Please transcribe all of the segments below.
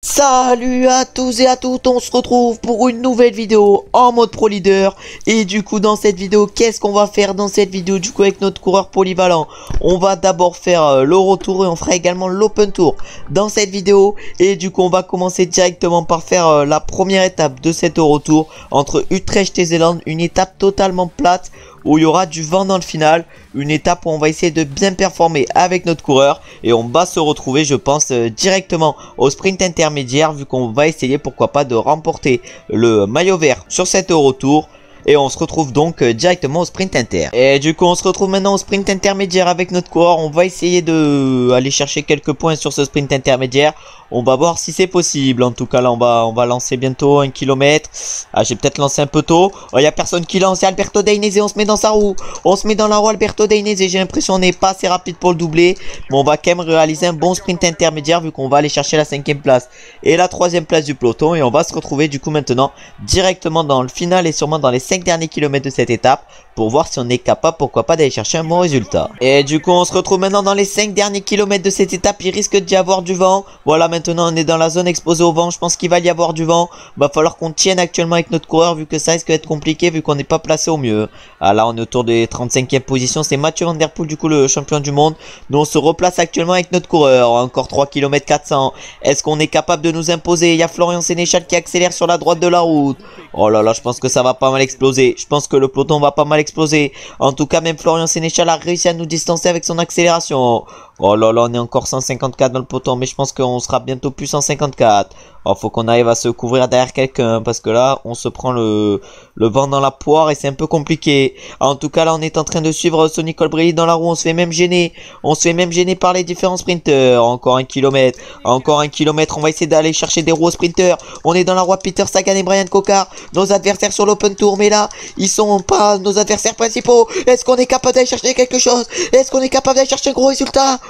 Salut à tous et à toutes, on se retrouve pour une nouvelle vidéo en mode pro leader. Et du coup dans cette vidéo, qu'est-ce qu'on va faire dans cette vidéo du coup avec notre coureur polyvalent? On va d'abord faire l'Euro Tour et on fera également l'Open Tour dans cette vidéo. Et du coup on va commencer directement par faire la première étape de cet Euro Tour entre Utrecht et Zeeland. Une étape totalement plate où il y aura du vent dans le final. Une étape où on va essayer de bien performer avec notre coureur. Et on va se retrouver je pense directement au sprint intermédiaire, vu qu'on va essayer pourquoi pas de remporter le maillot vert sur cet Euro Tour. Et on se retrouve donc directement au sprint inter. Et du coup on se retrouve maintenant au sprint intermédiaire avec notre coureur. On va essayer de aller chercher quelques points sur ce sprint intermédiaire. On va voir si c'est possible. En tout cas là on va lancer bientôt 1 km. Ah, j'ai peut-être lancé un peu tôt. Oh, il n'y a personne qui lance. C'est Alberto Dainese. On se met dans sa roue. On se met dans la roue Alberto Dainese. J'ai l'impression qu'on n'est pas assez rapide pour le doubler. Mais on va quand même réaliser un bon sprint intermédiaire, vu qu'on va aller chercher la 5e place et la 3e place du peloton. Et on va se retrouver du coup maintenant directement dans le final et sûrement dans les 5 derniers kilomètres de cette étape, pour voir si on est capable pourquoi pas d'aller chercher un bon résultat. Et du coup on se retrouve maintenant dans les 5 derniers kilomètres de cette étape. Il risque d'y avoir du vent. Voilà, maintenant on est dans la zone exposée au vent. Je pense qu'il va y avoir du vent. Va falloir qu'on tienne actuellement avec notre coureur, vu que ça risque d'être compliqué, vu qu'on n'est pas placé au mieux. Ah là on est autour des 35e positions. C'est Mathieu Van Der Poel du coup le champion du monde. Nous on se replace actuellement avec notre coureur. Encore 3 km 400. Est-ce qu'on est capable de nous imposer? Il y a Florian Sénéchal qui accélère sur la droite de la route. Oh là là, je pense que ça va pas mal exploser. Je pense que le peloton va pas mal exploser. En tout cas, même Florian Sénéchal a réussi à nous distancer avec son accélération. Oh là là, on est encore 154 dans le peloton, mais je pense qu'on sera bientôt plus 154. Oh, faut qu'on arrive à se couvrir derrière quelqu'un, parce que là, on se prend le vent dans la poire et c'est un peu compliqué. En tout cas, là, on est en train de suivre Sonny Colbrelli dans la roue. On se fait même gêner. On se fait même gêner par les différents sprinteurs. Encore 1 km. Encore 1 km. On va essayer d'aller chercher des roues aux sprinteurs. On est dans la roue Peter Sagan et Brian Cocard, nos adversaires sur l'Open Tour. Mais là, ils sont pas nos adversaires principaux. Est-ce qu'on est capable d'aller chercher quelque chose? Est-ce qu'on est capable d'aller chercher un gros résultat?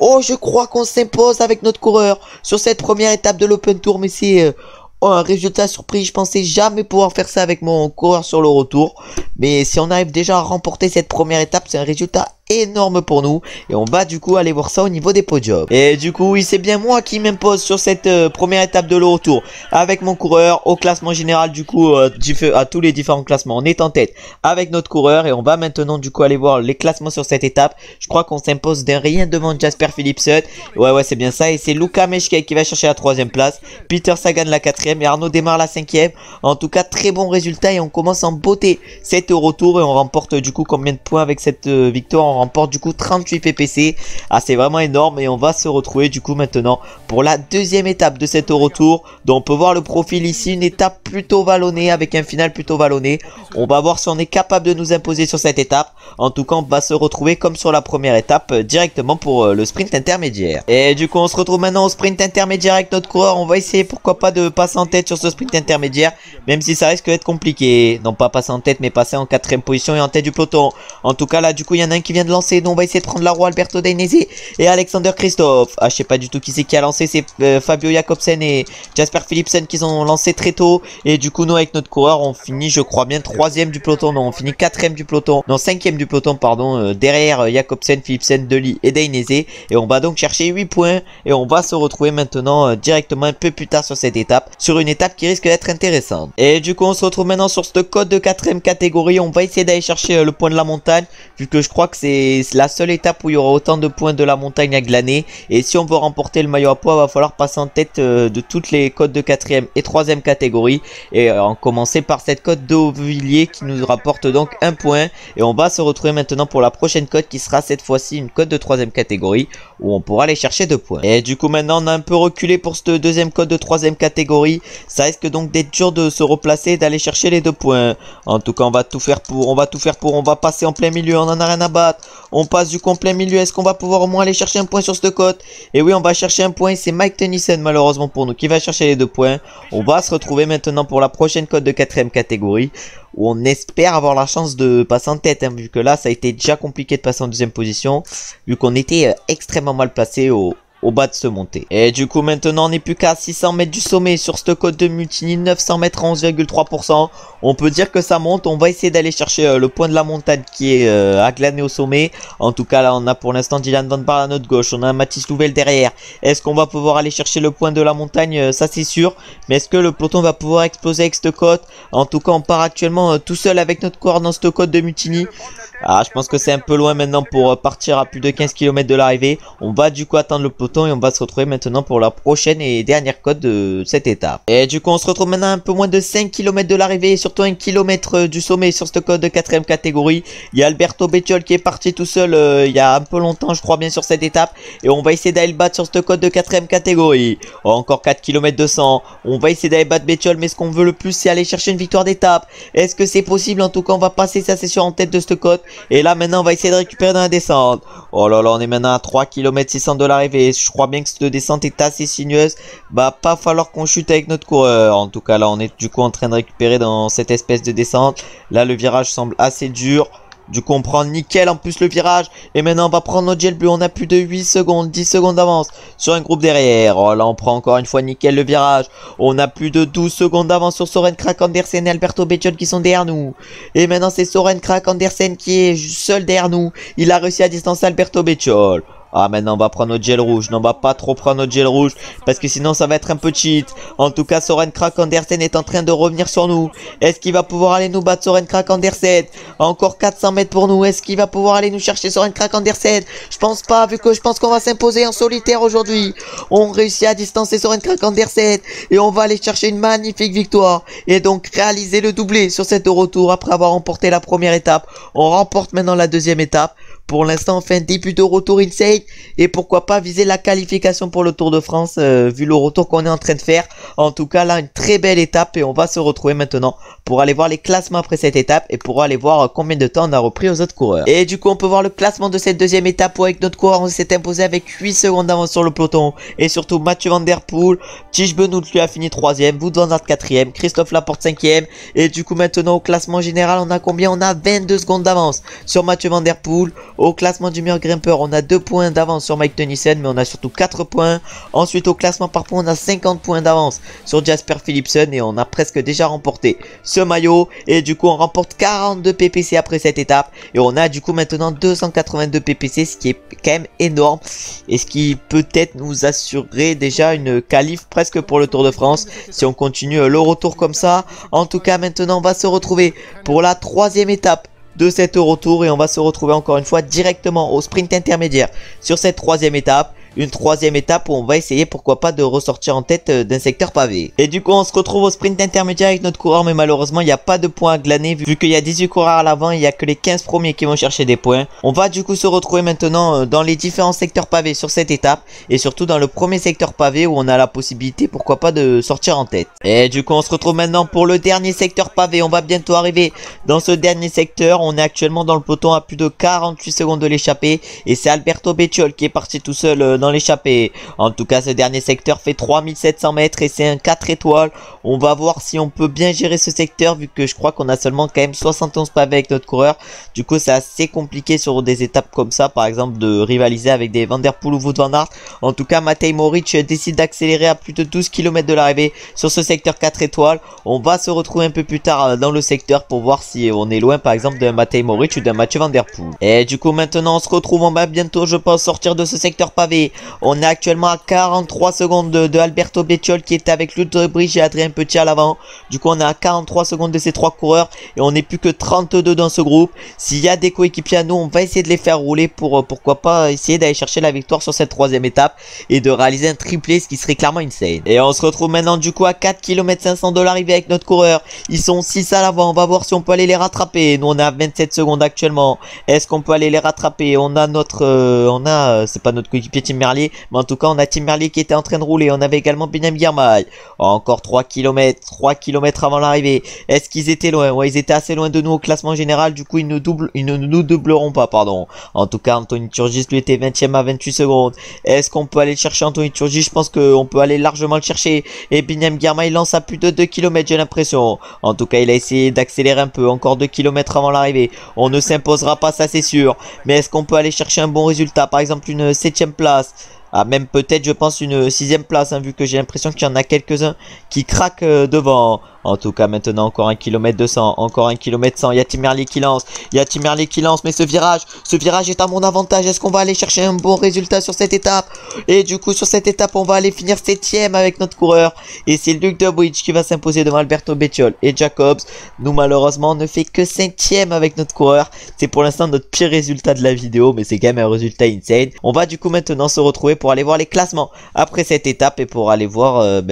Oh, je crois qu'on s'impose avec notre coureur sur cette première étape de l'Open Tour. Mais c'est un résultat surprise. Je pensais jamais pouvoir faire ça avec mon coureur sur le retour. Mais si on arrive déjà à remporter cette première étape, c'est un résultat énorme pour nous. Et on va du coup aller voir ça au niveau des podiums. Et du coup oui, c'est bien moi qui m'impose sur cette première étape de l'Euro Tour avec mon coureur. Au classement général du coup à tous les différents classements, on est en tête avec notre coureur. Et on va maintenant du coup aller voir les classements sur cette étape. Je crois qu'on s'impose d'un rien devant Jasper Philipsen. Ouais c'est bien ça. Et c'est Luka Meshkei qui va chercher la 3e place, Peter Sagan la 4e et Arnaud démarre la 5e. En tout cas très bon résultat et on commence en beauté cet Euro Tour. Et on remporte du coup combien de points avec cette victoire? On remporte du coup 38 PPC. Ah, c'est vraiment énorme. Et on va se retrouver du coup maintenant pour la 2e étape de cet Euro Tour. Donc on peut voir le profil ici, une étape plutôt vallonnée avec un final plutôt vallonné. On va voir si on est capable de nous imposer sur cette étape. En tout cas on va se retrouver comme sur la première étape directement pour le sprint intermédiaire. Et du coup on se retrouve maintenant au sprint intermédiaire avec notre coureur. On va essayer pourquoi pas de passer en tête sur ce sprint intermédiaire, même si ça risque d'être compliqué. Non pas passer en tête, mais passer en 4e position et en tête du peloton. En tout cas là du coup il y en a un qui vient de lancer. Donc on va essayer de prendre la roue Alberto Dainese et Alexander Christophe. Ah, je sais pas du tout qui c'est qui a lancé. C'est Fabio Jakobsen et Jasper Philipsen qui ont lancé très tôt. Et du coup nous avec notre coureur on finit je crois bien 3e du peloton. Non, on finit 4e du peloton. Non, 5e du peloton pardon, derrière Jakobsen, Philipsen, Dely et Dainese. Et on va donc chercher 8 points. Et on va se retrouver maintenant directement un peu plus tard sur cette étape, sur une étape qui risque d'être intéressante. Et du coup on se retrouve maintenant sur ce code de 4e catégorie. On va essayer d'aller chercher le point de la montagne, vu que je crois que c'est la seule étape où il y aura autant de points de la montagne à glaner. Et si on veut remporter le maillot à pois, il va falloir passer en tête de toutes les codes de 4e et 3e catégorie. Et en commencer par cette cote d'Auvilliers qui nous rapporte donc 1 point. Et on va se retrouver maintenant pour la prochaine cote qui sera cette fois-ci une cote de 3e catégorie, où on pourra aller chercher 2 points. Et du coup maintenant on a un peu reculé pour cette deuxième cote de 3e catégorie. Ça risque donc d'être dur de se replacer et d'aller chercher les 2 points. En tout cas on va tout faire pour, on va passer en plein milieu, on en a rien à battre. On passe du complet milieu. Est-ce qu'on va pouvoir au moins aller chercher un point sur cette cote? Et oui, on va chercher un point. C'est Mike Tennyson malheureusement pour nous qui va chercher les 2 points. On va se retrouver maintenant pour la prochaine cote de 4e catégorie, où on espère avoir la chance de passer en tête, vu que là ça a été déjà compliqué de passer en 2e position, vu qu'on était extrêmement mal placé au bas de ce montée. Et du coup maintenant on n'est plus qu'à 600 mètres du sommet sur ce code de Mutiny, 900 mètres à 11,3%. On peut dire que ça monte. On va essayer d'aller chercher le point de la montagne qui est à glaner au sommet. En tout cas là on a pour l'instant Dylan Van Baarle à notre gauche, on a Mathis Louvel derrière. Est-ce qu'on va pouvoir aller chercher le point de la montagne? Ça c'est sûr. Mais est-ce que le peloton va pouvoir exploser avec cette côte? En tout cas on part actuellement tout seul avec notre coureur dans cette côte de Mutiny. Ah, je pense que c'est un peu loin maintenant pour partir à plus de 15 km de l'arrivée. On va du coup attendre le peloton et on va se retrouver maintenant pour la prochaine et dernière côte de cette étape. Et du coup on se retrouve maintenant un peu moins de 5 km de l'arrivée et surtout 1 km du sommet sur cette côte de 4ème catégorie. Il y a Alberto Becciol qui est parti tout seul il y a un peu longtemps je crois bien sur cette étape. Et on va essayer d'aller le battre sur cette côte de 4ème catégorie. Oh, encore 4 km 200. On va essayer d'aller battre Becciol, mais ce qu'on veut le plus c'est aller chercher une victoire d'étape. Est-ce que c'est possible? En tout cas on va passer sa session en tête de cette côte. Et là maintenant on va essayer de récupérer dans la descente. Oh là là, on est maintenant à 3 km 600 de l'arrivée. Je crois bien que cette descente est assez sinueuse. Bah pas falloir qu'on chute avec notre coureur. En tout cas là on est du coup en train de récupérer dans cette espèce de descente. Là le virage semble assez dur. Du coup on prend nickel en plus le virage. Et maintenant on va prendre notre gel bleu. On a plus de 8 secondes, 10 secondes d'avance sur un groupe derrière. Oh là on prend encore une fois nickel le virage. On a plus de 12 secondes d'avance sur Soren Kragh Andersen et Alberto Becciol qui sont derrière nous. Et maintenant c'est Soren Kragh Andersen qui est seul derrière nous. Il a réussi à distancer Alberto Becciol. Ah maintenant on va prendre notre gel rouge. Non on va pas trop prendre notre gel rouge parce que sinon ça va être un peu cheat. En tout cas Soren Kragh Andersen est en train de revenir sur nous. Est-ce qu'il va pouvoir aller nous battre Soren Kragh Andersen? Encore 400 mètres pour nous. Est-ce qu'il va pouvoir aller nous chercher Soren Kragh Andersen? Je pense pas, vu que je pense qu'on va s'imposer en solitaire aujourd'hui. On réussit à distancer Soren Kragh Andersen et on va aller chercher une magnifique victoire. Et donc réaliser le doublé sur cette retour après avoir remporté la première étape. On remporte maintenant la deuxième étape. Pour l'instant on fait un début de retour insane. Et pourquoi pas viser la qualification pour le Tour de France vu le retour qu'on est en train de faire. En tout cas là une très belle étape. Et on va se retrouver maintenant pour aller voir les classements après cette étape. Et pour aller voir combien de temps on a repris aux autres coureurs. Et du coup on peut voir le classement de cette deuxième étape où avec notre coureur on s'est imposé avec 8 secondes d'avance sur le peloton. Et surtout Mathieu Van Der Poel, Tige Benoît lui a fini 3ème, Wout van Aert 4ème, Christophe Laporte 5ème. Et du coup maintenant au classement général on a combien? On a 22 secondes d'avance sur Mathieu Van Der Poel. Au classement du meilleur grimpeur on a 2 points d'avance sur Mike Tennyson, mais on a surtout 4 points. Ensuite au classement par points on a 50 points d'avance sur Jasper Philipsen. Et on a presque déjà remporté ce maillot. Et du coup on remporte 42 PPC après cette étape. Et on a du coup maintenant 282 PPC, ce qui est quand même énorme. Et ce qui peut-être nous assurerait déjà une qualif presque pour le Tour de France si on continue le retour comme ça. En tout cas maintenant on va se retrouver pour la troisième étape de cet retour et on va se retrouver encore une fois directement au sprint intermédiaire sur cette troisième étape. Une troisième étape où on va essayer pourquoi pas de ressortir en tête d'un secteur pavé. Et du coup on se retrouve au sprint intermédiaire avec notre coureur, mais malheureusement il n'y a pas de points à glaner vu qu'il y a 18 coureurs à l'avant. Il n'y a que les 15 premiers qui vont chercher des points. On va du coup se retrouver maintenant dans les différents secteurs pavés sur cette étape. Et surtout dans le premier secteur pavé où on a la possibilité pourquoi pas de sortir en tête. Et du coup on se retrouve maintenant pour le dernier secteur pavé. On va bientôt arriver dans ce dernier secteur. On est actuellement dans le peloton à plus de 48 secondes de l'échappée. Et c'est Alberto Becciol qui est parti tout seul dans l'échappée. En tout cas ce dernier secteur fait 3700 mètres et c'est un 4 étoiles. On va voir si on peut bien gérer ce secteur vu que je crois qu'on a seulement quand même 71 pavés avec notre coureur. Du coup c'est assez compliqué sur des étapes comme ça, par exemple de rivaliser avec des Van Der Poel ou Wout van Aert. En tout cas Matej Moric décide d'accélérer à plus de 12 km de l'arrivée sur ce secteur 4 étoiles. On va se retrouver un peu plus tard dans le secteur pour voir si on est loin par exemple d'un Matej Moric ou d'un Mathieu Van Der Poel. Et du coup maintenant on se retrouve, on va bientôt je pense sortir de ce secteur pavé. On est actuellement à 43 secondes de Alberto Becciol qui est avec Lud de Bridge et Adrien Petit à l'avant. Du coup on est à 43 secondes de ces trois coureurs et on n'est plus que 32 dans ce groupe. S'il y a des coéquipiers à nous, on va essayer de les faire rouler pour pourquoi pas essayer d'aller chercher la victoire sur cette troisième étape et de réaliser un triplé, ce qui serait clairement insane. Et on se retrouve maintenant du coup à 4 km 500 de l'arrivée avec notre coureur. Ils sont 6 à l'avant, on va voir si on peut aller les rattraper. Nous on est à 27 secondes actuellement. Est-ce qu'on peut aller les rattraper? On a notre c'est pas notre coéquipier Tim Merlier, mais en tout cas on a Tim Merlier qui était en train de rouler. On avait également Benjamin Girmay. Encore 3 km avant l'arrivée. Est-ce qu'ils étaient loin? Ouais, ils étaient assez loin de nous au classement général. Du coup ils ne nous doubleront pas, pardon. En tout cas Anthony Turgis lui était 20ème à 28 secondes. Est-ce qu'on peut aller chercher Anthony Turgis? Je pense qu'on peut aller largement le chercher. Et Benjamin Girmay lance à plus de 2 km, j'ai l'impression. En tout cas il a essayé d'accélérer un peu. Encore 2 km avant l'arrivée. On ne s'imposera pas, ça c'est sûr. Mais est-ce qu'on peut aller chercher un bon résultat? Par exemple une 7ème place. Ah, même peut-être, je pense, une 6ème place, hein, vu que j'ai l'impression qu'il y en a quelques-uns qui craquent devant. En tout cas, maintenant, encore 1 km 200, encore 1 km 100. Il y a Tim Merlier qui lance, il y a Tim Merlier qui lance, mais ce virage est à mon avantage. Est-ce qu'on va aller chercher un bon résultat sur cette étape? Et du coup, sur cette étape, on va aller finir 7ème avec notre coureur. Et c'est Luc De Bridge qui va s'imposer devant Alberto Bettiol et Jacobs. Nous, malheureusement, on ne fait que 5ème avec notre coureur. C'est pour l'instant notre pire résultat de la vidéo, mais c'est quand même un résultat insane. On va du coup maintenant se retrouver pour aller voir les classements après cette étape et pour aller voir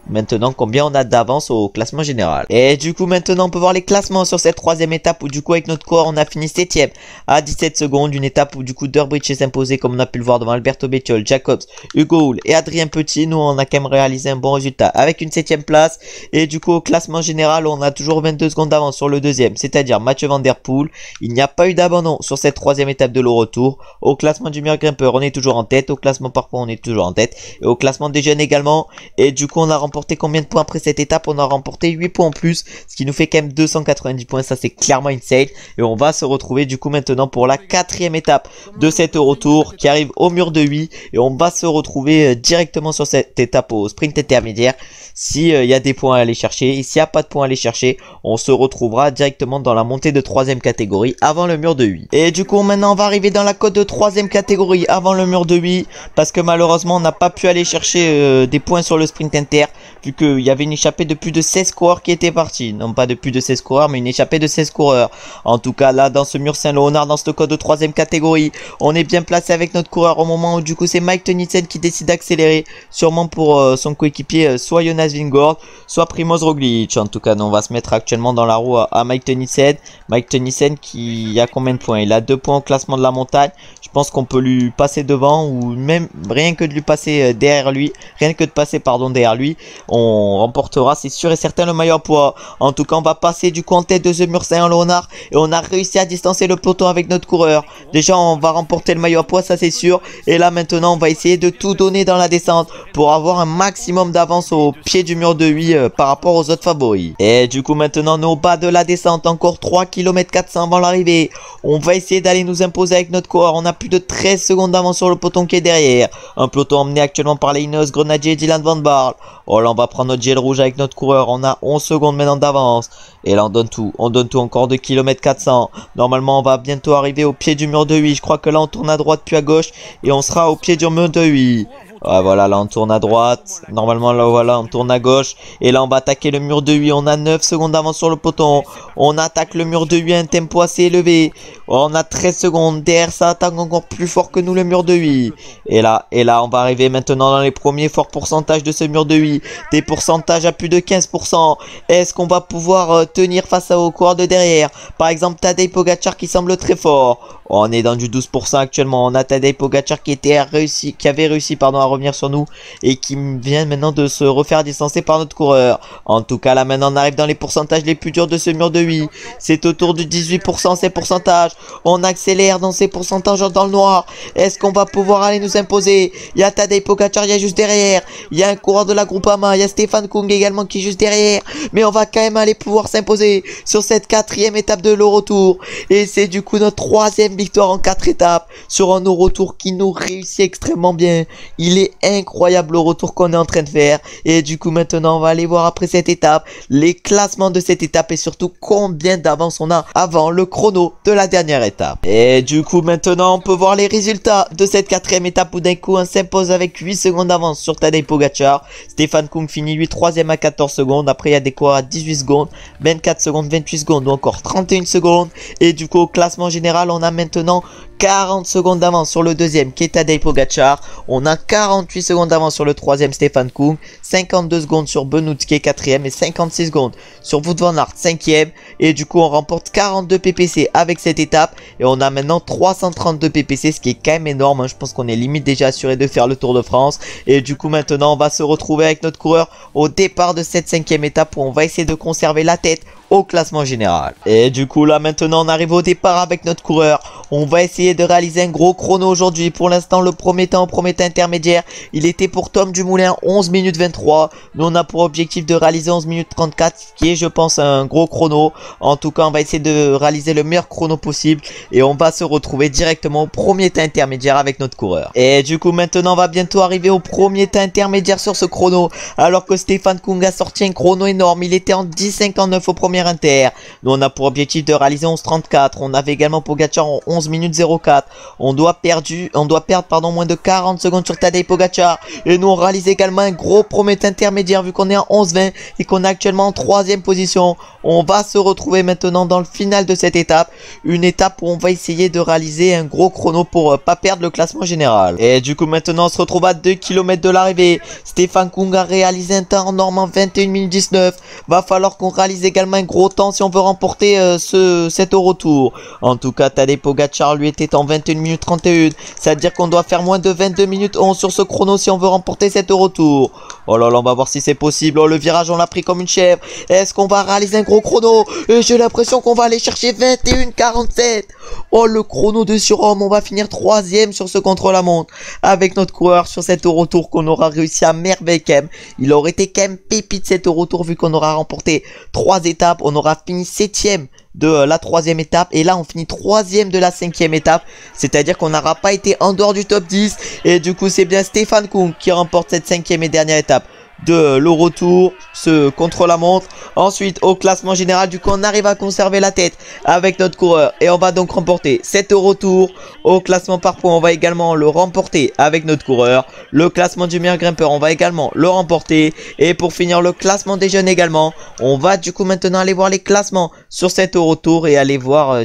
maintenant combien on a d'avance au classement général. Et du coup maintenant on peut voir les classements sur cette 3ème étape où du coup avec notre coureur on a fini 7ème à 17 secondes. Une étape où du coup Durbridge s'est imposé comme on a pu le voir devant Alberto Bettiol, Jacobs, Hugo Hull et Adrien Petit. Nous on a quand même réalisé un bon résultat avec une 7ème place. Et du coup au classement général on a toujours 22 secondes d'avance sur le deuxième, c'est-à-dire Mathieu Van Der Poel. Il n'y a pas eu d'abandon sur cette 3ème étape de l'eau-retour. Au classement du meilleur grimpeur on est toujours en tête, au classement par points on est toujours en tête, et au classement des jeunes également. Et du coup on a remporté combien de points après cette étape? On a remporté 8 points en plus, ce qui nous fait quand même 290 points. Ça c'est clairement insane. Et on va se retrouver du coup maintenant pour la 4ème étape de cet Eurotour qui arrive au mur de 8, et on va se retrouver directement sur cette étape au sprint intermédiaire. Si y a des points à aller chercher, et s'il n'y a pas de points à aller chercher, on se retrouvera directement dans la montée de 3ème catégorie avant le mur de 8. Et du coup maintenant on va arriver dans la côte de 3ème catégorie avant le mur de 8, parce que malheureusement on n'a pas pu aller chercher des points sur le sprint inter, vu qu'il y avait une échappée de plus de 16 coureurs qui était partie. Non pas de plus de 16 coureurs, mais une échappée de 16 coureurs. En tout cas là dans ce mur Saint-Léonard, dans ce code de 3ème catégorie, on est bien placé avec notre coureur au moment où du coup c'est Mike Tennyson qui décide d'accélérer, sûrement pour son coéquipier soit Jonas Vingegaard, soit Primoz Roglic. En tout cas nous, on va se mettre actuellement dans la roue à Mike Tennyson. Mike Tennyson qui a combien de points? Il a 2 points au classement de la montagne. Je pense qu'on peut lui passer devant, ou même rien que de lui passer derrière lui, rien que de passer derrière lui, on remportera c'est sûr et certain le maillot à poids. En tout cas on va passer du coup en tête de ce mur Saint-Léonard, et on a réussi à distancer le peloton avec notre coureur. Déjà on va remporter le maillot à poids, ça c'est sûr. Et là maintenant on va essayer de tout donner dans la descente pour avoir un maximum d'avance au pied du mur de 8 par rapport aux autres favoris. Et du coup maintenant on est au bas de la descente, encore 3 km 400 avant l'arrivée. On va essayer d'aller nous imposer avec notre coureur. On a plus de 13 secondes d'avance sur le peloton qui est derrière. Un peloton emmené actuellement par les Ineos Grenadier et Dylan Van Baarle. Oh là on va prendre notre gel rouge avec notre coureur. On a 11 secondes maintenant d'avance. Et là on donne tout, encore 2 km 400. Normalement on va bientôt arriver au pied du mur de 8. Je crois que là on tourne à droite puis à gauche, et on sera au pied du mur de 8. Ouais, voilà, là on tourne à droite. Normalement là voilà on tourne à gauche. Et là on va attaquer le mur de 8. On a 9 secondes d'avance sur le peloton. On attaque le mur de 8 à un tempo assez élevé. On a 13 secondes. Derrière ça attaque encore plus fort que nous le mur de 8. Et là on va arriver maintenant dans les premiers forts pourcentages de ce mur de 8. Des pourcentages à plus de 15%. Est-ce qu'on va pouvoir tenir face aux coureurs de derrière? Par exemple Tadej Pogacar qui semble très fort. On est dans du 12% actuellement. On a Tadej Pogacar qui avait réussi à revenir sur nous, et qui vient maintenant de se refaire distancer par notre coureur. En tout cas là maintenant on arrive dans les pourcentages les plus durs de ce mur de 8. C'est autour du 18% ces pourcentages. On accélère dans ces pourcentages dans le noir. Est-ce qu'on va pouvoir aller nous imposer? Il y a Tadej Pogacar, il y a juste derrière. Il y a un coureur de la Groupama, il y a Stefan Kung également qui est juste derrière. Mais on va quand même aller pouvoir s'imposer sur cette 4ème étape de l'Eurotour. Et c'est du coup notre 3ème victoire en 4 étapes sur un Eurotour qui nous réussit extrêmement bien. Il est incroyable le retour qu'on est en train de faire. Et du coup maintenant on va aller voir après cette étape les classements de cette étape, et surtout combien d'avance on a avant le chrono de la dernière étape. Et du coup maintenant on peut voir les résultats de cette 4ème étape où d'un coup on s'impose avec 8 secondes d'avance sur Tadej Pogacar. Stefan Kung finit lui 3ème à 14 secondes. Après il y a des coureurs à 18 secondes, 24 secondes, 28 secondes ou encore 31 secondes. Et du coup au classement général on a maintenant 40 secondes d'avance sur le deuxième qui est Tadej Pogacar. On a 48 secondes d'avance sur le troisième Stefan Kung, 52 secondes sur Benoît qui est 4ème et 56 secondes sur Wout van Aert 5ème. Et du coup on remporte 42 PPC avec cette étape, et on a maintenant 332 PPC, ce qui est quand même énorme, hein. Je pense qu'on est limite déjà assuré de faire le Tour de France. Et du coup maintenant on va se retrouver avec notre coureur au départ de cette 5ème étape où on va essayer de conserver la tête au classement général. Et du coup là maintenant on arrive au départ avec notre coureur. On va essayer de réaliser un gros chrono aujourd'hui. Pour l'instant, le premier temps intermédiaire, il était pour Tom Dumoulin 11 minutes 23. Nous, on a pour objectif de réaliser 11 minutes 34, qui est, je pense, un gros chrono. En tout cas, on va essayer de réaliser le meilleur chrono possible. Et on va se retrouver directement au premier temps intermédiaire avec notre coureur. Et du coup, maintenant, on va bientôt arriver au premier temps intermédiaire sur ce chrono. Alors que Stefan Kung a sorti un chrono énorme. Il était en 10,59 au premier inter. Nous, on a pour objectif de réaliser 11,34. On avait également Pogacar en 11 minutes 04. On doit perdre moins de 40 secondes sur Tadej Pogacar. Et nous, on réalise également un gros premier temps intermédiaire vu qu'on est en 11,20 et qu'on est actuellement en 3ème position. On va se retrouver maintenant dans le final de cette étape. Une étape où on va essayer de réaliser un gros chrono pour pas perdre le classement général. Et du coup, maintenant, on se retrouve à 2 km de l'arrivée. Stefan Kung a réalisé un temps en 21 minutes 19. Va falloir qu'on réalise également un gros temps si on veut remporter cet Eurotour. En tout cas, Tadej Pogacar lui était en 21 minutes 31. C'est-à-dire qu'on doit faire moins de 22 minutes 11 sur ce chrono si on veut remporter cet Eurotour. Oh là là, on va voir si c'est possible. Oh, le virage, on l'a pris comme une chèvre. Est-ce qu'on va réaliser un gros chrono? J'ai l'impression qu'on va aller chercher 21,47. Oh, le chrono de surhomme. On va finir 3ème sur ce contre-la-montre avec notre coureur sur cet Eurotour qu'on aura réussi à merveille quand même. Il aurait été quand même pépite cet Eurotour vu qu'on aura remporté 3 étapes. On aura fini 7ème de la 3ème étape et là on finit 3ème de la 5ème étape, c'est à dire qu'on n'aura pas été en dehors du top 10 et du coup c'est bien Stefan Kung qui remporte cette 5ème et dernière étape de l'Eurotour, ce contre-la-montre. Ensuite au classement général, du coup on arrive à conserver la tête avec notre coureur et on va donc remporter cet Eurotour. Au classement par points, on va également le remporter avec notre coureur. Le classement du meilleur grimpeur, on va également le remporter. Et pour finir, le classement des jeunes également. On va du coup maintenant aller voir les classements sur cet Eurotour et aller voir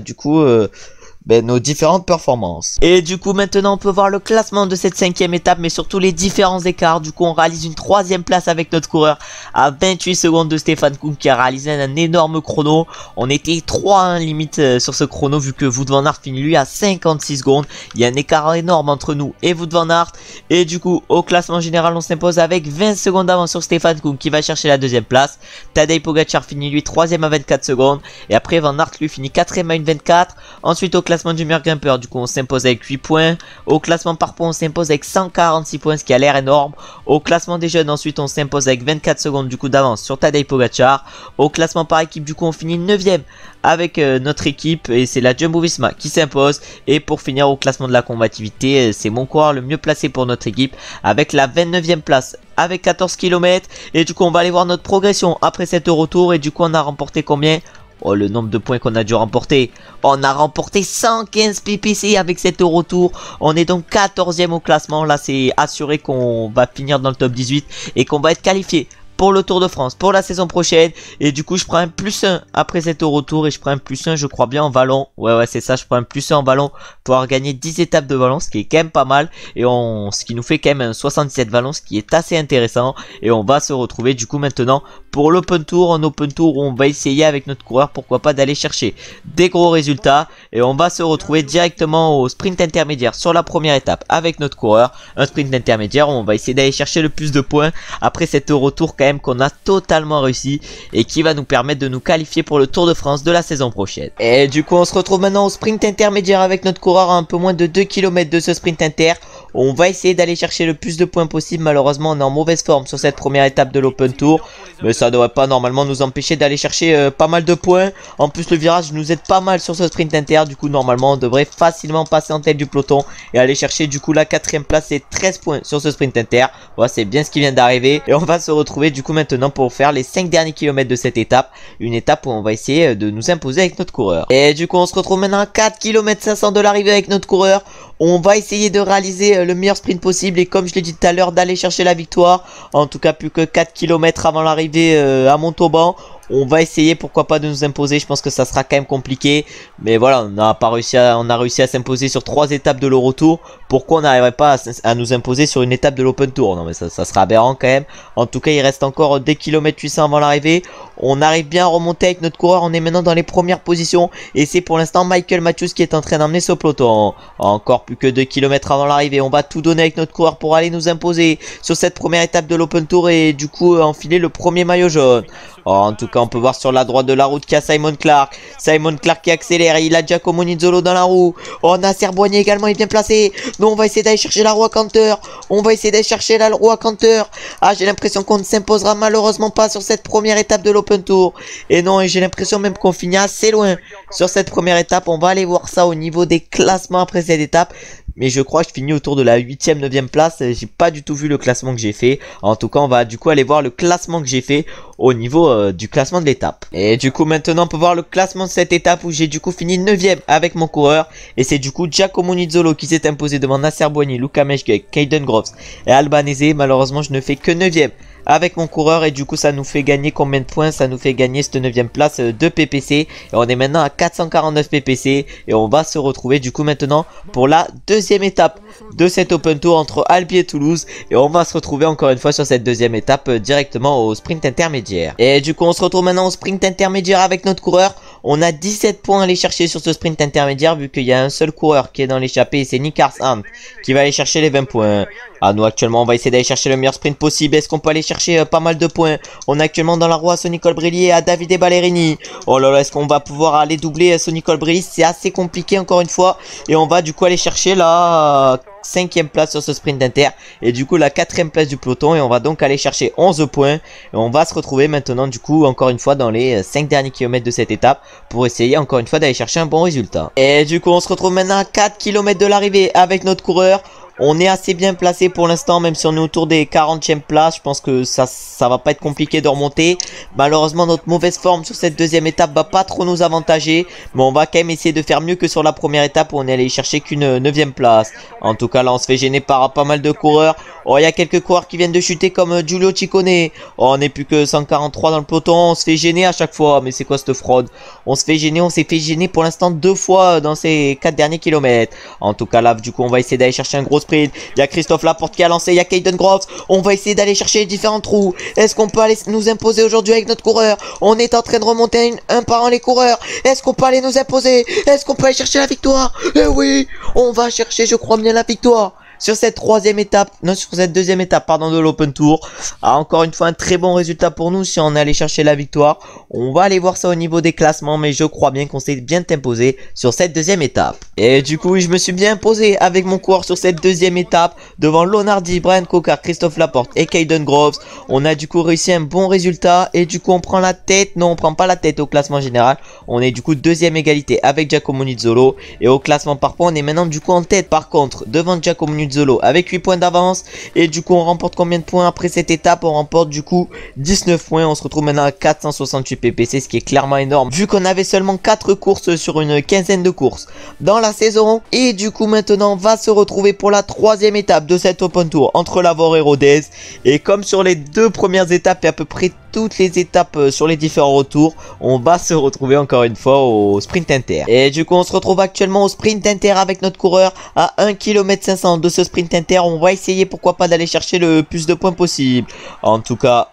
nos différentes performances. Et du coup maintenant on peut voir le classement de cette 5ème étape, mais surtout les différents écarts. Du coup on réalise une 3ème place avec notre coureur à 28 secondes de Stefan Kung qui a réalisé un énorme chrono. On était 3 limite sur ce chrono vu que Wout van Aert finit lui à 56 secondes. Il y a un écart énorme entre nous et Wout van Aert. Et du coup au classement général on s'impose avec 20 secondes d'avance sur Stefan Kung qui va chercher la 2ème place. Tadej Pogacar finit lui 3ème à 24 secondes. Et après Van Aert lui finit 4ème à 1,24. Ensuite au classement du meilleur grimpeur, du coup on s'impose avec 8 points. Au classement par points on s'impose avec 146 points, ce qui a l'air énorme. Au classement des jeunes ensuite on s'impose avec 24 secondes du coup d'avance sur Tadej Pogacar. Au classement par équipe du coup on finit 9ème avec notre équipe et c'est la Jumbo-Visma qui s'impose. Et pour finir au classement de la combativité, c'est mon coureur le mieux placé pour notre équipe avec la 29ème place avec 14 km. Et du coup on va aller voir notre progression après cet Eurotour. Et du coup on a remporté combien? Oh, le nombre de points qu'on a dû remporter. On a remporté 115 PPC avec cet Eurotour. On est donc 14ème au classement. Là, c'est assuré qu'on va finir dans le top 18 et qu'on va être qualifié pour le Tour de France pour la saison prochaine. Et du coup je prends un +1 après cet Eurotour et je prends un +1 je crois bien en vallon. Ouais c'est ça, je prends un +1 en vallon pour avoir gagné 10 étapes de vallon, ce qui est quand même pas mal. Et ce qui nous fait quand même un 77 vallon, ce qui est assez intéressant. Et on va se retrouver du coup maintenant pour l'Open Tour. En Open Tour où on va essayer avec notre coureur pourquoi pas d'aller chercher des gros résultats. Et on va se retrouver directement au sprint intermédiaire sur la première étape avec notre coureur. Un sprint intermédiaire où on va essayer d'aller chercher le plus de points après cet Eurotour quand même qu'on a totalement réussi et qui va nous permettre de nous qualifier pour le Tour de France de la saison prochaine. Et du coup on se retrouve maintenant au sprint intermédiaire avec notre coureur à un peu moins de 2 km de ce sprint inter. On va essayer d'aller chercher le plus de points possible. Malheureusement on est en mauvaise forme sur cette première étape de l'Open Tour, mais ça devrait pas normalement nous empêcher d'aller chercher pas mal de points. En plus le virage nous aide pas mal sur ce sprint inter, du coup normalement on devrait facilement passer en tête du peloton et aller chercher du coup la 4ème place et 13 points sur ce sprint inter. Voilà, c'est bien ce qui vient d'arriver et on va se retrouver du coup maintenant pour faire les 5 derniers kilomètres de cette étape. Une étape où on va essayer de nous imposer avec notre coureur. Et du coup on se retrouve maintenant à 4 km 500 de l'arrivée avec notre coureur. On va essayer de réaliser le meilleur sprint possible et comme je l'ai dit tout à l'heure d'aller chercher la victoire. En tout cas plus que 4 km avant l'arrivée à Montauban. On va essayer pourquoi pas de nous imposer. Je pense que ça sera quand même compliqué, mais voilà, on a réussi à s'imposer sur 3 étapes de l'Eurotour. Pourquoi on n'arriverait pas à nous imposer sur une étape de l'Open Tour? Non mais ça sera aberrant quand même. En tout cas il reste encore 2 km 800 avant l'arrivée. On arrive bien à remonter avec notre coureur. On est maintenant dans les premières positions et c'est pour l'instant Michael Matthews qui est en train d'emmener ce peloton. Encore plus que 2 km avant l'arrivée. On va tout donner avec notre coureur pour aller nous imposer sur cette première étape de l'Open Tour et du coup enfiler le premier maillot jaune. Oh, en tout cas, on peut voir sur la droite de la route qu'il y a Simon Clark. Simon Clark qui accélère. Il a Giacomo Nizzolo dans la roue. Oh, Nasser Boigny également, il est bien placé. Nous, on va essayer d'aller chercher la Roi Canter. On va essayer d'aller chercher la Roi Canter. Ah, j'ai l'impression qu'on ne s'imposera malheureusement pas sur cette première étape de l'Open Tour. Et non, et j'ai l'impression même qu'on finit assez loin sur cette première étape. On va aller voir ça au niveau des classements après cette étape. Mais je crois que je finis autour de la 8e, 9e place. J'ai pas du tout vu le classement que j'ai fait. En tout cas, on va du coup aller voir le classement que j'ai fait au niveau du classement de l'étape. Et du coup, maintenant, on peut voir le classement de cette étape où j'ai du coup fini 9e avec mon coureur. Et c'est du coup Giacomo Nizzolo qui s'est imposé devant Nasser Boigny, Luca Meshkek, Caden Groves et Albanese. Malheureusement, je ne fais que 9e avec mon coureur et du coup ça nous fait gagner combien de points? Ça nous fait gagner cette 9e place de PPC et on est maintenant à 449 PPC et on va se retrouver du coup maintenant pour la deuxième étape de cet Open Tour entre Albi et Toulouse et on va se retrouver encore une fois sur cette deuxième étape directement au sprint intermédiaire. Et du coup on se retrouve maintenant au sprint intermédiaire avec notre coureur. On a 17 points à aller chercher sur ce sprint intermédiaire vu qu'il y a un seul coureur qui est dans l'échappée et c'est Nick Arsant qui va aller chercher les 20 points. Ah, nous actuellement on va essayer d'aller chercher le meilleur sprint possible. Est-ce qu'on peut aller chercher pas mal de points? On est actuellement dans la roue à Sonny Colbrelli et à Davide Ballerini. Oh là là, est-ce qu'on va pouvoir aller doubler Sonny Colbrelli? C'est assez compliqué encore une fois. Et on va du coup aller chercher la 5e place sur ce sprint inter. Et du coup la 4e place du peloton. Et on va donc aller chercher 11 points. Et on va se retrouver maintenant du coup encore une fois dans les 5 derniers kilomètres de cette étape. Pour essayer encore une fois d'aller chercher un bon résultat. Et du coup on se retrouve maintenant à 4 km de l'arrivée avec notre coureur. On est assez bien placé pour l'instant, même si on est autour des 40e places. Je pense que ça va pas être compliqué de remonter. Malheureusement, notre mauvaise forme sur cette deuxième étape va pas trop nous avantager. Mais on va quand même essayer de faire mieux que sur la première étape où on est allé chercher qu'une 9e place. En tout cas, là, on se fait gêner par pas mal de coureurs. Oh, il y a quelques coureurs qui viennent de chuter comme Giulio Ciccone. Oh, on n'est plus que 143 dans le peloton. On se fait gêner à chaque fois. Mais c'est quoi cette fraude? On se fait gêner. On s'est fait gêner pour l'instant 2 fois dans ces 4 derniers kilomètres. En tout cas, là, du coup, on va essayer d'aller chercher un gros sprint. Il y a Christophe Laporte qui a lancé, il y a Caden Groves. On va essayer d'aller chercher les différents trous. Est-ce qu'on peut aller nous imposer aujourd'hui avec notre coureur? On est en train de remonter un par un les coureurs. Est-ce qu'on peut aller nous imposer? Est-ce qu'on peut aller chercher la victoire? Eh oui, on va chercher, je crois bien, la victoire sur cette troisième étape, non, sur cette deuxième étape, pardon, de l'Open Tour. Ah, encore une fois, un très bon résultat pour nous si on est allé chercher la victoire. On va aller voir ça au niveau des classements, mais je crois bien qu'on s'est bien imposé sur cette deuxième étape. Et du coup, oui, je me suis bien imposé avec mon coureur sur cette deuxième étape devant Lonardi, Brian Cocard, Christophe Laporte et Caden Groves. On a du coup réussi un bon résultat et du coup on prend la tête. Non, on prend pas la tête au classement général. On est du coup deuxième égalité avec Giacomo Nizzolo et au classement par points, on est maintenant du coup en tête par contre devant Giacomo Nizzolo avec 8 points d'avance et du coup on remporte combien de points après cette étape? On remporte du coup 19 points. On se retrouve maintenant à 468 PPC, ce qui est clairement énorme vu qu'on avait seulement 4 courses sur une quinzaine de courses dans la saison. Et du coup maintenant on va se retrouver pour la troisième étape de cet Open Tour entre Lavore et Rodez. Et comme sur les deux premières étapes et à peu près toutes les étapes sur les différents retours, on va se retrouver encore une fois au sprint inter. Et du coup on se retrouve actuellement au sprint inter avec notre coureur à 1 km 500 de ce sprint inter. On va essayer pourquoi pas d'aller chercher le plus de points possible. En tout cas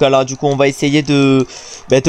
là du coup on va essayer de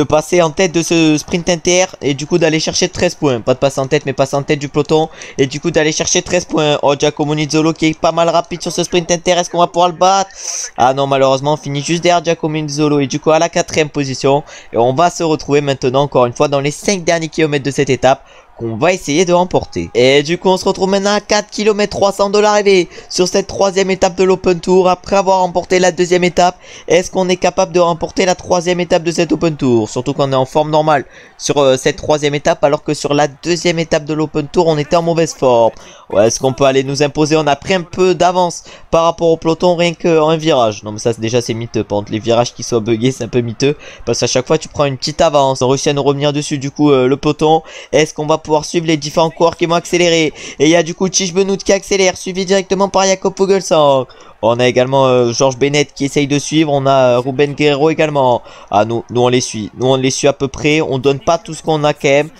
passer en tête de ce sprint inter et du coup d'aller chercher 13 points. Pas de passer en tête mais passer en tête du peloton et du coup d'aller chercher 13 points. Oh, Giacomo Nizzolo qui est pas mal rapide sur ce sprint inter. Est-ce qu'on va pouvoir le battre? Ah non, malheureusement on finit juste derrière Giacomo Nizzolo et du coup à la 4e position. Et on va se retrouver maintenant encore une fois dans les 5 derniers kilomètres de cette étape qu'on va essayer de remporter. Et du coup on se retrouve maintenant à 4 km 300 de l'arrivée sur cette troisième étape de l'Open Tour. Après avoir remporté la deuxième étape, est-ce qu'on est capable de remporter la troisième étape de cet Open Tour? Surtout qu'on est en forme normale sur cette troisième étape, alors que sur la deuxième étape de l'Open Tour on était en mauvaise forme. Ouais, est-ce qu'on peut aller nous imposer? On a pris un peu d'avance par rapport au peloton rien qu'en un virage. Non mais ça déjà c'est miteux. Par contre les virages qui soient buggés c'est un peu miteux, parce qu'à chaque fois tu prends une petite avance. On réussit à nous revenir dessus du coup le peloton. Est-ce qu'on va pouvoir suivre les différents coureurs qui vont accélérer? Et il y a du coup Tish Benoît qui accélère, suivi directement par Jakob Fuglsang. On a également Georges Bennett qui essaye de suivre. On a Ruben Guerrero également. Ah nous on les suit. Nous on les suit à peu près. On donne pas tout ce qu'on a quand même.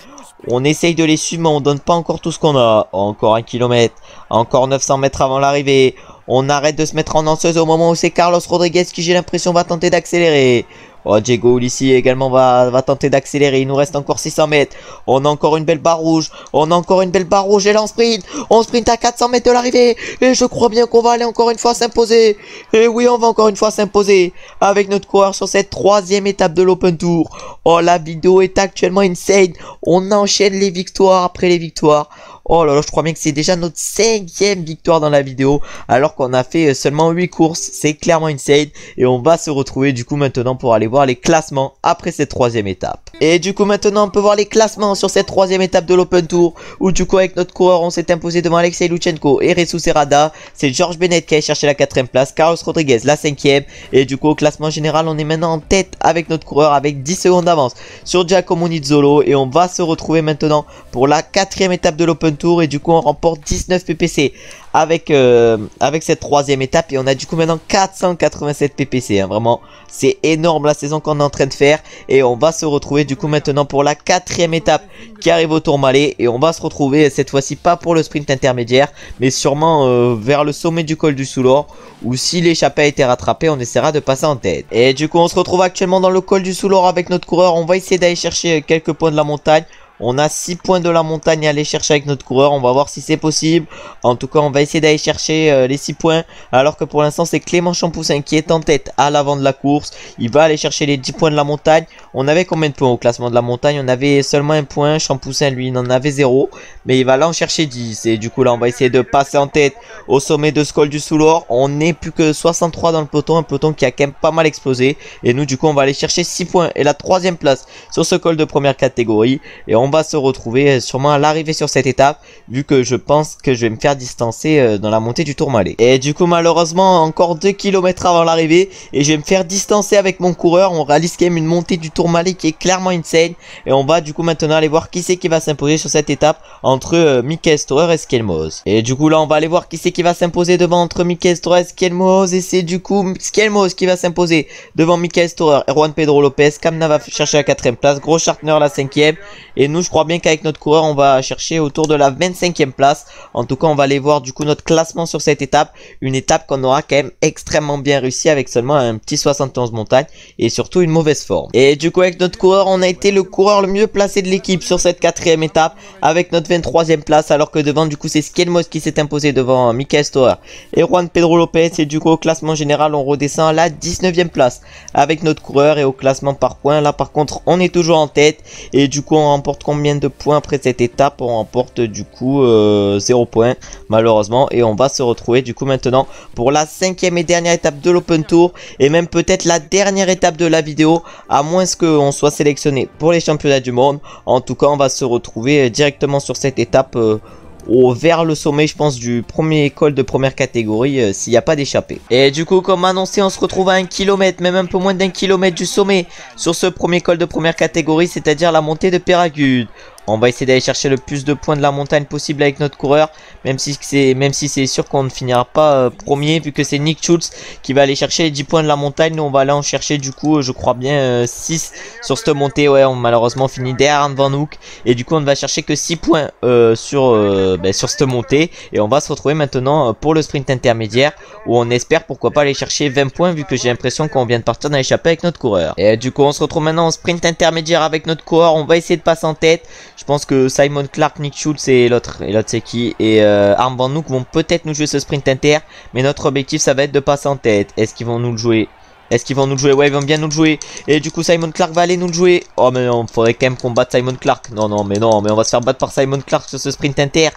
On essaye de les suivre mais on donne pas encore tout ce qu'on a. Encore 1 km. Encore 900 mètres avant l'arrivée. On arrête de se mettre en danseuse au moment où c'est Carlos Rodriguez qui j'ai l'impression va tenter d'accélérer. Oh, Diego Ulissi également va tenter d'accélérer. Il nous reste encore 600 mètres. On a encore une belle barre rouge. On a encore une belle barre rouge. Et là, on sprint. On sprint à 400 mètres de l'arrivée. Et je crois bien qu'on va aller encore une fois s'imposer. Et oui, on va encore une fois s'imposer avec notre coureur sur cette 3e étape de l'Open Tour. Oh, la vidéo est actuellement insane. On enchaîne les victoires après les victoires. Oh là là, je crois bien que c'est déjà notre 5e victoire dans la vidéo, alors qu'on a fait seulement 8 courses. C'est clairement insane. Et on va se retrouver du coup maintenant pour aller voir les classements après cette 3e étape. Et du coup maintenant on peut voir les classements sur cette 3e étape de l'Open Tour, où du coup avec notre coureur on s'est imposé devant Alexei Luchenko et Jesus Serrada. C'est George Bennett qui a cherché la 4e place, Carlos Rodriguez la 5e. Et du coup au classement général on est maintenant en tête avec notre coureur avec 10 secondes d'avance sur Giacomo Nizzolo. Et on va se retrouver maintenant pour la 4e étape de l'Open Tour. Et du coup on remporte 19 PPC avec cette 3e étape. Et on a du coup maintenant 487 PPC, hein. Vraiment c'est énorme la saison qu'on est en train de faire. Et on va se retrouver du coup maintenant pour la 4e étape qui arrive au Tourmalet. Et on va se retrouver cette fois-ci pas pour le sprint intermédiaire, mais sûrement vers le sommet du col du Soulor, où si l'échappée a été rattrapée on essaiera de passer en tête. Et du coup on se retrouve actuellement dans le col du Soulor avec notre coureur. On va essayer d'aller chercher quelques points de la montagne. On a 6 points de la montagne à aller chercher avec notre coureur. On va voir si c'est possible. En tout cas, on va essayer d'aller chercher les 6 points. Alors que pour l'instant, c'est Clément Champoussin qui est en tête à l'avant de la course. Il va aller chercher les 10 points de la montagne. On avait combien de points au classement de la montagne? On avait seulement 1 point. Champoussin, lui, il en avait 0. Mais il va là en chercher 10. Et du coup, là, on va essayer de passer en tête au sommet de ce col du Soulor. On n'est plus que 63 dans le peloton. Un peloton qui a quand même pas mal explosé. Et nous, du coup, on va aller chercher 6 points. Et la 3e place sur ce col de première catégorie. Et on va se retrouver sûrement à l'arrivée sur cette étape, vu que je pense que je vais me faire distancer dans la montée du Tourmalet. Et du coup malheureusement encore 2 km avant l'arrivée et je vais me faire distancer avec mon coureur. On réalise quand même une montée du Tourmalet qui est clairement insane. Et on va du coup maintenant aller voir qui c'est qui va s'imposer sur cette étape entre Michael Storer et Skelmoz. Et du coup là on va aller voir qui c'est qui va s'imposer devant entre Michael Storer et Skelmoz. Et c'est du coup Skelmoz qui va s'imposer devant Michael Storer et Juan Pedro Lopez. Kamna va chercher la 4e place, Gros Schartner la 5e. Et nous je crois bien qu'avec notre coureur on va chercher autour de la 25e place. En tout cas on va aller voir du coup notre classement sur cette étape. Une étape qu'on aura quand même extrêmement bien réussi avec seulement un petit 71 montagne et surtout une mauvaise forme. Et du coup avec notre coureur on a été le coureur le mieux placé de l'équipe sur cette 4e étape avec notre 23e place, alors que devant du coup c'est Skelmoz qui s'est imposé devant Michael Storer et Juan Pedro Lopez. Et du coup au classement général on redescend à la 19e place avec notre coureur. Et au classement par points là par contre on est toujours en tête. Et du coup on remporte combien de points après cette étape? On remporte du coup 0 points malheureusement. Et on va se retrouver du coup maintenant pour la 5e et dernière étape de l'Open Tour, et même peut-être la dernière étape de la vidéo, à moins qu'on soit sélectionné pour les championnats du monde. En tout cas on va se retrouver directement sur cette étape vers le sommet je pense du premier col de première catégorie s'il n'y a pas d'échappée. Et du coup comme annoncé on se retrouve à 1 km, même un peu moins d'1 km du sommet sur ce premier col de première catégorie, c'est-à-dire la montée de Péragude. On va essayer d'aller chercher le plus de points de la montagne possible avec notre coureur, même si c'est sûr qu'on ne finira pas premier, vu que c'est Nick Schultz qui va aller chercher les 10 points de la montagne. Nous on va aller en chercher du coup je crois bien 6 sur cette montée. Ouais, on malheureusement finit derrière Arne Van Hoek, et du coup on ne va chercher que 6 points sur cette montée. Et on va se retrouver maintenant pour le sprint intermédiaire, où on espère pourquoi pas aller chercher 20 points, vu que j'ai l'impression qu'on vient de partir dans l'échappée avec notre coureur. Et du coup on se retrouve maintenant en sprint intermédiaire avec notre coureur. On va essayer de passer en tête. Je pense que Simon Clark, Nick Schultz et l'autre c'est qui, et Arne Van Hoek vont peut-être nous jouer ce sprint inter, mais notre objectif ça va être de passer en tête. Est-ce qu'ils vont nous le jouer? Est-ce qu'ils vont nous le jouer? Ouais, ils vont bien nous le jouer. Et du coup Simon Clark va aller nous le jouer. Oh mais non, faudrait quand même qu'on batte Simon Clark. Non mais on va se faire battre par Simon Clark sur ce sprint inter.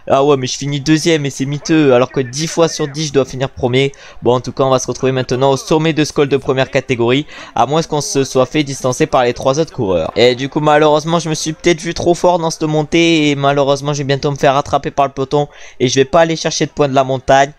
Ah ouais, mais je finis 2ème et c'est miteux, alors que 10 fois sur 10 je dois finir premier. Bon en tout cas on va se retrouver maintenant au sommet de ce col de première catégorie, à moins qu'on se soit fait distancer par les 3 autres coureurs. Et du coup malheureusement je me suis peut-être vu trop fort dans cette montée, et malheureusement je vais bientôt me faire rattraper par le peloton, et je vais pas aller chercher de points de la montagne.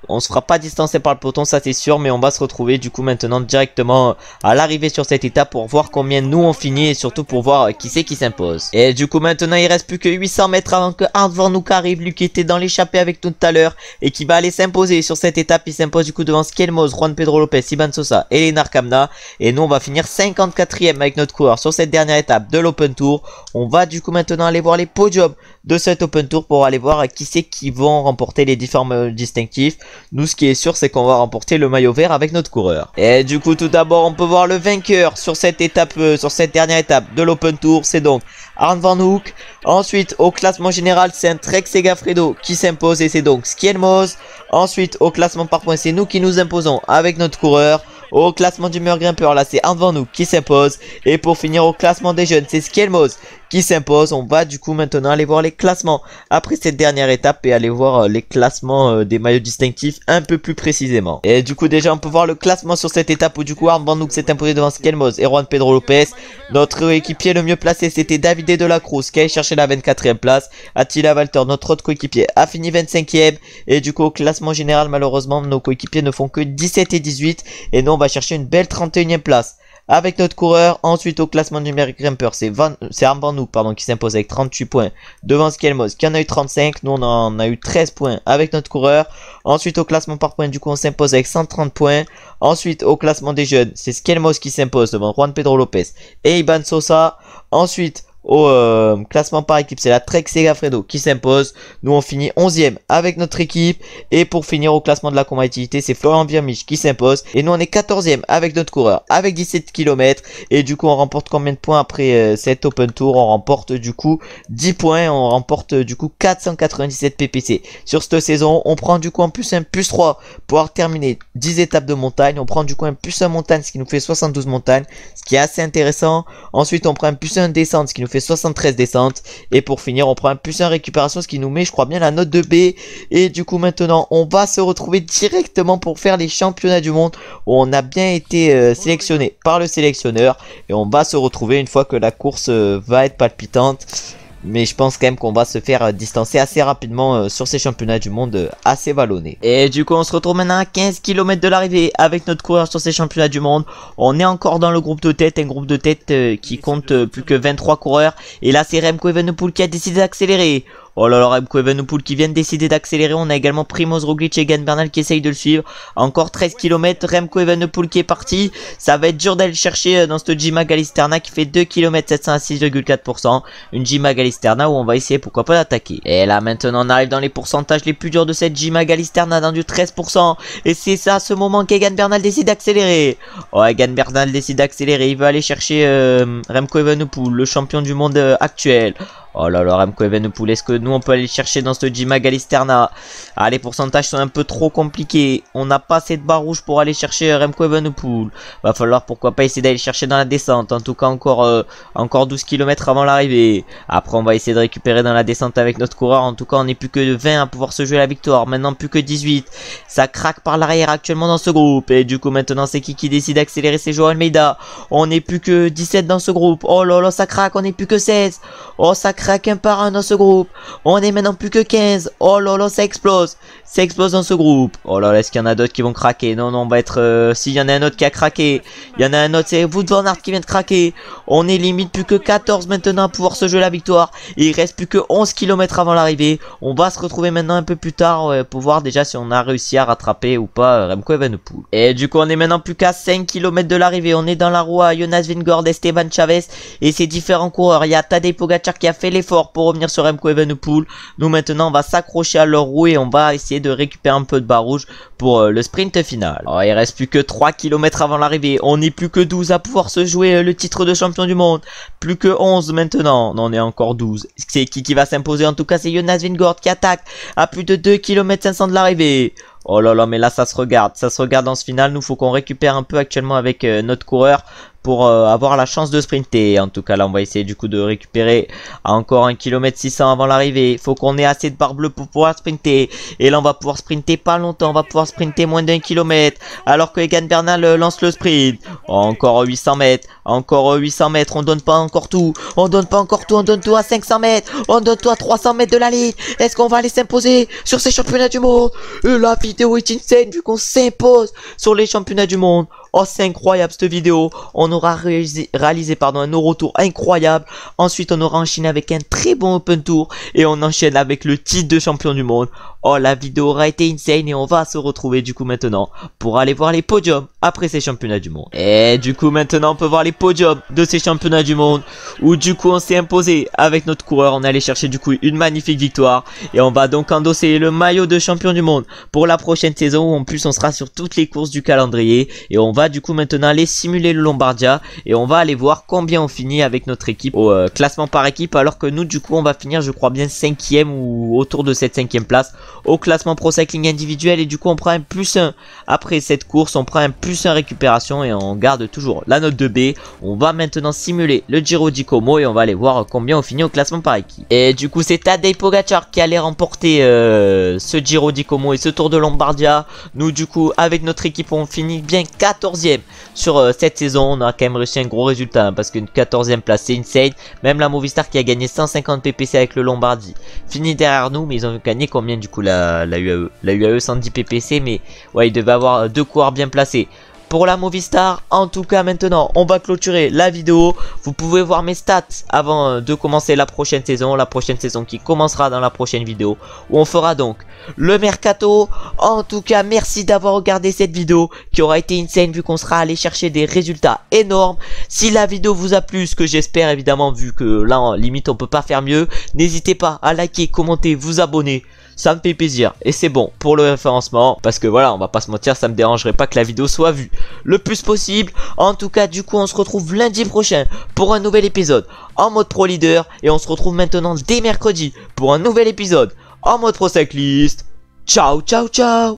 On se fera pas distancer par le peloton, ça c'est sûr, mais on va se retrouver du coup maintenant directement à l'arrivée sur cette étape pour voir combien nous on finit, et surtout pour voir qui c'est qui s'impose. Et du coup maintenant il reste plus que 800 mètres avant que Arne Van Hoek arrive, lui qui était dans l'échappée avec nous tout à l'heure et qui va aller s'imposer sur cette étape. Il s'impose du coup devant Skelmoz, Juan Pedro Lopez, Iban Sosa et Lennart Kamna. Et nous on va finir 54ème avec notre coureur sur cette dernière étape de l'Open Tour. On va du coup maintenant aller voir les podiums de cet Open Tour pour aller voir qui c'est qui vont remporter les différents maillots distinctifs. Nous, ce qui est sûr, c'est qu'on va remporter le maillot vert avec notre coureur. Et du coup, tout d'abord, on peut voir le vainqueur sur cette étape, sur cette dernière étape de l'Open Tour. C'est donc Arnd Van Hoek. Ensuite, au classement général, c'est un Trek Segafredo qui s'impose et c'est donc Skjelmose. Ensuite, au classement par points, c'est nous qui nous imposons avec notre coureur. Au classement du meilleur grimpeur, là, c'est Arnd Van Hoek qui s'impose. Et pour finir, au classement des jeunes, c'est Skjelmose qui s'impose. On va du coup maintenant aller voir les classements après cette dernière étape et aller voir les classements des maillots distinctifs un peu plus précisément. Et du coup, déjà, on peut voir le classement sur cette étape où du coup, Arnd Van Hoek s'est imposé devant Skjelmose et Juan Pedro Lopez. Notre équipier le mieux placé, c'était Davide de la Cruz qui a cherché la 24e place. Attila Valter, notre autre coéquipier, a fini 25e. Et du coup, au classement général, malheureusement, nos coéquipiers ne font que 17 et 18. Et nous, on va chercher une belle 31e place avec notre coureur. Ensuite, au classement numérique grimpeur, c'est Arnd Van Hoek, pardon, qui s'impose avec 38 points devant Skjelmose qui en a eu 35. Nous, on en a eu 13 points avec notre coureur. Ensuite, au classement par points, du coup, on s'impose avec 130 points. Ensuite, au classement des jeunes, c'est Skjelmose qui s'impose devant Juan Pedro Lopez et Iban Sosa. Ensuite, au classement par équipe, c'est la Trek Segafredo qui s'impose. Nous, on finit 11e avec notre équipe. Et pour finir, au classement de la combativité, c'est Florian Virmich qui s'impose. Et nous, on est 14e avec notre coureur, avec 17 km. Et du coup, on remporte combien de points après cet Open Tour? On remporte du coup 10 points. On remporte du coup 497 PPC. Sur cette saison, on prend du coup en plus un plus 3 pour pouvoir terminer 10 étapes de montagne. On prend du coup un plus 1 montagne, ce qui nous fait 72 montagnes, ce qui est assez intéressant. Ensuite, on prend un plus 1 descente, ce qui nous fait 73 descentes. Et pour finir, on prend un plus 1 récupération, ce qui nous met, je crois bien, la note de B. Et du coup, maintenant, on va se retrouver directement pour faire les championnats du monde, où on a bien été sélectionné par le sélectionneur. Et on va se retrouver une fois que la course va être palpitante. Mais je pense quand même qu'on va se faire distancer assez rapidement sur ces championnats du monde assez vallonnés. Et du coup, on se retrouve maintenant à 15 km de l'arrivée avec notre coureur sur ces championnats du monde. On est encore dans le groupe de tête, un groupe de tête qui compte plus que 23 coureurs. Et là, c'est Remco Evenepoel qui a décidé d'accélérer. Oh là là, Remco Evenepoel qui vient de décider d'accélérer. On a également Primoz Roglic et Egan Bernal qui essayent de le suivre. Encore 13 km, Remco Evenepoel qui est parti. Ça va être dur d'aller chercher dans cette Jima Galisterna qui fait 2 km 700 à 6,4%. Une Jima Galisterna où on va essayer pourquoi pas d'attaquer. Et là maintenant on arrive dans les pourcentages les plus durs de cette Jima Galisterna, dans du 13%. Et c'est ça à ce moment qu'Egan Bernal décide d'accélérer. Oh, Egan Bernal décide d'accélérer. Il veut aller chercher Remco Evenepoel, le champion du monde actuel. Oh là là, Remco Evenepoel, est-ce que nous on peut aller chercher dans ce Jima Galisterna? Ah, les pourcentages sont un peu trop compliqués. On n'a pas assez de barres rouges pour aller chercher Remco Evenepoel. Va falloir pourquoi pas essayer d'aller chercher dans la descente. En tout cas encore 12 km avant l'arrivée. Après on va essayer de récupérer dans la descente avec notre coureur. En tout cas on n'est plus que 20 à pouvoir se jouer la victoire. Maintenant plus que 18. Ça craque par l'arrière actuellement dans ce groupe. Et du coup maintenant c'est qui décide d'accélérer? C'est Joao Almeida. On n'est plus que 17 dans ce groupe. Oh là là, ça craque, on n'est plus que 16. Oh, ça craque un par un dans ce groupe. On est maintenant plus que 15. Oh là là, ça explose. Ça explose dans ce groupe. Oh là là, est-ce qu'il y en a d'autres qui vont craquer? Non, non, on va être... S'il y en a un autre qui a craqué. Il y en a un autre, c'est Wout van Aert qui vient de craquer. On est limite plus que 14 maintenant à pouvoir se jouer la victoire. Et il reste plus que 11 km avant l'arrivée. On va se retrouver maintenant un peu plus tard pour voir déjà si on a réussi à rattraper ou pas Remco Evenepoel. Et du coup, on est maintenant plus qu'à 5 km de l'arrivée. On est dans la roue à Jonas Vingegaard, Esteban Chavez et ses différents coureurs. Il y a Tadej Pogacar qui a fait l'effort pour revenir sur Remco Evenepoel. Nous maintenant, on va s'accrocher à leur roue et on va essayer de récupérer un peu de barre rouge pour le sprint final. Alors, il reste plus que 3 km avant l'arrivée. On n'est plus que 12 à pouvoir se jouer le titre de champion du monde. Plus que 11 maintenant. Non, on est encore 12. C'est qui va s'imposer? En tout cas, c'est Jonas Vingegaard qui attaque à plus de 2 km 500 de l'arrivée. Oh là là, mais là ça se regarde dans ce final. Nous faut qu'on récupère un peu actuellement avec notre coureur pour avoir la chance de sprinter. En tout cas là on va essayer du coup de récupérer à encore 1 km 600 avant l'arrivée. Faut qu'on ait assez de barre bleue pour pouvoir sprinter. Et là on va pouvoir sprinter pas longtemps, on va pouvoir sprinter moins d'1 km. Alors que Egan Bernal lance le sprint. Oh, encore 800 mètres, encore 800 mètres, on donne pas encore tout. On donne pas encore tout, on donne tout à 500 mètres. On donne tout à 300 mètres de la ligne. Est-ce qu'on va aller s'imposer sur ces championnats du monde? La vidéo est insane vu qu'on s'impose sur les championnats du monde. Oh, c'est incroyable cette vidéo. On aura réalisé un Euro-Tour incroyable. Ensuite, on aura enchaîné avec un très bon Open Tour. Et on enchaîne avec le titre de champion du monde. Oh, la vidéo aura été insane et on va se retrouver du coup maintenant pour aller voir les podiums après ces championnats du monde. Et du coup maintenant on peut voir les podiums de ces championnats du monde où du coup on s'est imposé avec notre coureur. On est allé chercher du coup une magnifique victoire et on va donc endosser le maillot de champion du monde pour la prochaine saison où en plus on sera sur toutes les courses du calendrier et on va du coup maintenant aller simuler le Lombardia et on va aller voir combien on finit avec notre équipe au classement par équipe, alors que nous du coup on va finir je crois bien 5ème ou autour de cette 5ème place au classement Pro Cycling individuel. Et du coup on prend un +1 après cette course, on prend un +1 récupération et on garde toujours la note de B. On va maintenant simuler le Giro di Como et on va aller voir combien on finit au classement par équipe. Et du coup c'est Tadej Pogacar qui allait remporter ce Giro di Como et ce Tour de Lombardia. Nous du coup avec notre équipe on finit bien 14ème sur cette saison. On a quand même réussi un gros résultat hein, parce qu'une 14ème place c'est insane. Même la Movistar qui a gagné 150 ppc avec le Lombardie finit derrière nous, mais ils ont gagné combien du coup la UAE 110 ppc, mais ouais il devait avoir 2 coureurs bien placés pour la Movistar. En tout cas maintenant on va clôturer la vidéo. Vous pouvez voir mes stats avant de commencer la prochaine saison qui commencera dans la prochaine vidéo où on fera donc le mercato. En tout cas merci d'avoir regardé cette vidéo qui aura été insane vu qu'on sera allé chercher des résultats énormes. Si la vidéo vous a plu, ce que j'espère évidemment vu que là limite on peut pas faire mieux, n'hésitez pas à liker, commenter, vous abonner. Ça me fait plaisir et c'est bon pour le référencement parce que voilà, on va pas se mentir, ça me dérangerait pas que la vidéo soit vue le plus possible. En tout cas du coup on se retrouve lundi prochain pour un nouvel épisode en mode pro leader et on se retrouve maintenant dès mercredi pour un nouvel épisode en mode pro cycliste. Ciao ciao ciao.